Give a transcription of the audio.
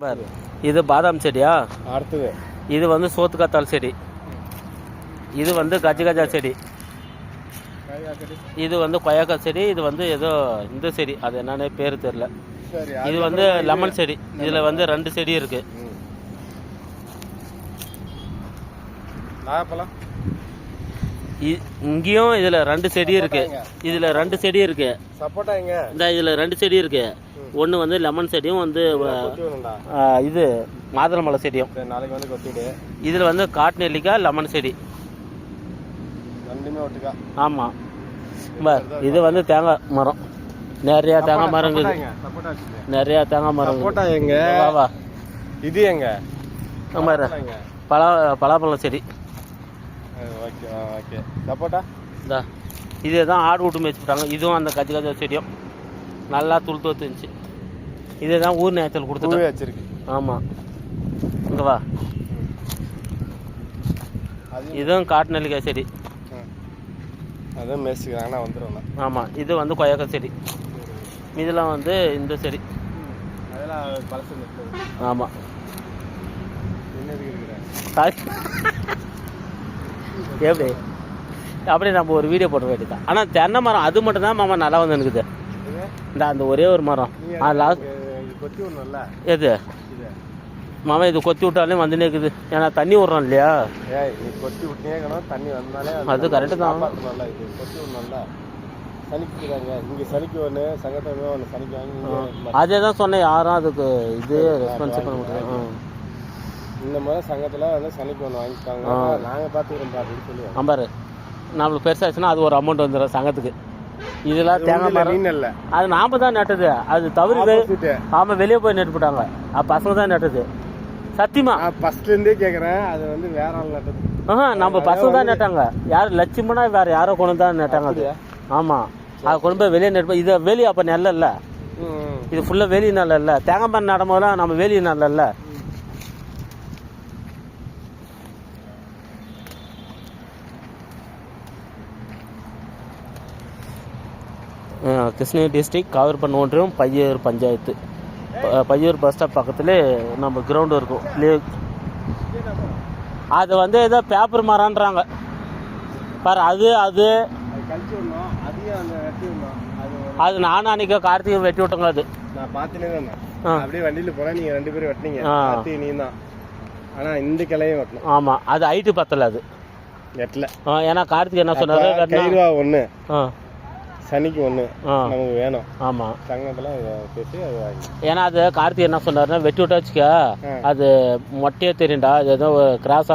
பாரு, இது பாதாம் செடியா? அடுத்தது இது வந்து சோத்துக்காத்தாள் செடி. இது வந்து கஜகஜா செடி. இது வந்து கொய்யாக்காய் செடி. இது வந்து ஏதோ இந்த செடி, அது என்னன்னு பேர் தெரியல. இது வந்து லெமன் செடி. இதுல வந்து 2 செடி இருக்கு. இங்கேயும் இதுல 2 செடி இருக்கு. இதுல 2 செடி இருக்கு. சப்போட்டா எங்க? இந்த இதுல 2 செடி இருக்கு. ஒன்று வந்து லெமன் செடியும் வந்து இது மாதுளம்பழ செடியும். நாளைக்கு வந்து கொத்திடு. இதில் வந்து காட்டு நெல்லிக்காய் லெமன் செடி ரெண்டுமே ஒட்டுக்கா. ஆமாம். இது வந்து தேங்காய் மரம். நிறையா தேங்காய் மரம் இருக்குது. நிறையா தேங்காய் மரம். சப்போட்டா எங்க? வா. இது எங்க? பலாப்பழம் செடி. Okay okay. சப்போட்டா இந்தா இதே தான் ஆடு விட்டு மேய்ச்சிட்டாங்க. இதுவும் அந்த கஜகஜா செடியும் நல்லா துளுத்து வந்துச்சு. இதே தான் ஊர் நேச்சல் கொடுத்துட்டு வச்சிருக்கு. ஆமாம். இங்கே வா. இதுவும் காட்டு நெல்லிக்காய் செடி. அதுவும் மேய்ச்சிக்கிறாங்கன்னா வந்துடும். ஆமாம். இது வந்து கொய்யாக்காய் செடி. இதெல்லாம் வந்து இந்த செடி. அதெல்லாம் பழசு. ஆமாம். எப்படி அப்படியே நம்ம ஒரு வீடியோ போட வேண்டியதான். ஆனால் தென்னை மரம் அது மட்டும் தான் மாமா நல்லா வந்து இருக்குது. இந்த அந்த ஒரே ஒரு மரம் கொத்தி விடணும்ல. எது மாமா? இது கொத்தி விட்டாலே வந்துனே இருக்குது. ஏன்னா தண்ணி விட்றோம் இல்லையா? கொத்தி விட்டே தண்ணி வந்தாலே அது கரெக்டு தான். இது கொத்தி விடணும்ல. சனிக்கிறாங்க இங்கே சனிக்கு ஒன்று, சங்கத்தமே ஒன்று சனிக்கு வாங்கி. அதே தான் சொன்னேன். யாரும் அதுக்கு இது ரெஸ்பான்ஸ் பண்ண முடியாது. இந்த மாதிரி சங்கத்தில் வந்து சனிக்கு ஒன்று வாங்கிட்டாங்க. நாங்கள் பார்த்துக்கிறோம் அப்படின்னு சொல்லி. ஆமாரு, நம்மளுக்கு பெருசாச்சுன்னா அது ஒரு அமௌண்ட் வந்துடும் சங்கத்துக்கு. இதெல்லாம் தேங்காய் மரம் இல்லை, அது நாம தான் நட்டது. அது தவறு. ஆமாம், வெளியே போய் நட்டு போட்டாங்க. பசங்க தான் நட்டது. சத்தியமா ஃபர்ஸ்ட்லேருந்தே கேட்குறேன். அது வந்து வேற ஆள் நட்டது. நம்ம பசங்க தான் நட்டாங்க. யார் லட்சுமணா வேற யாரோ கொண்டு தான் நட்டாங்க அது. ஆமாம், அதை கொண்டு போய் வெளியே நட்டு. இது வெளியே அப்போ நெல்ல இல்லை. இது ஃபுல்லாக வெளியே நல்ல இல்லை. தேங்காய் மரம் நடும் போதெல்லாம் நம்ம வெளியே நல்ல இல்லை. கிருஷ்ணகிரி டிஸ்ட்ரிக்ட் காவிரிப்பண்ண ஒன்றியம் பையூர் பஞ்சாயத்து. பையூர் பஸ் ஸ்டாப் பக்கத்துல நம்ம கிரவுண்டு இருக்கும். அது வந்து ஏதோ பேப்பர் மரம்ன்றாங்க பாரு. அது நானும் அன்னைக்கு கார்த்திகை வெட்டி விட்டோங்க. அது நான் பார்த்துனே தான். அப்படியே வண்டியில் போனால் நீங்கள் 2 பேரும் வெட்டினீங்க. கார்த்திகை நீ தான். ஆனால் இந்த கிளையும் வெட்டணும். ஆமாம், அது ஹைட்டு பத்தல. அது வெட்டல. ஏன்னா கார்த்திகை என்ன சொன்னாரு? ஒன்று சனிக்கு 1 நமக்கு வேணும். ஆமாம், சங்கத்தில் பேசி அது வாங்கி. ஏன்னா அது கார்த்திகை என்ன சொன்னாருன்னா, வெட்டி விட்டா வச்சுக்க அது மொட்டையே தெரியும்டா. அது ஏதோ கிராஸ்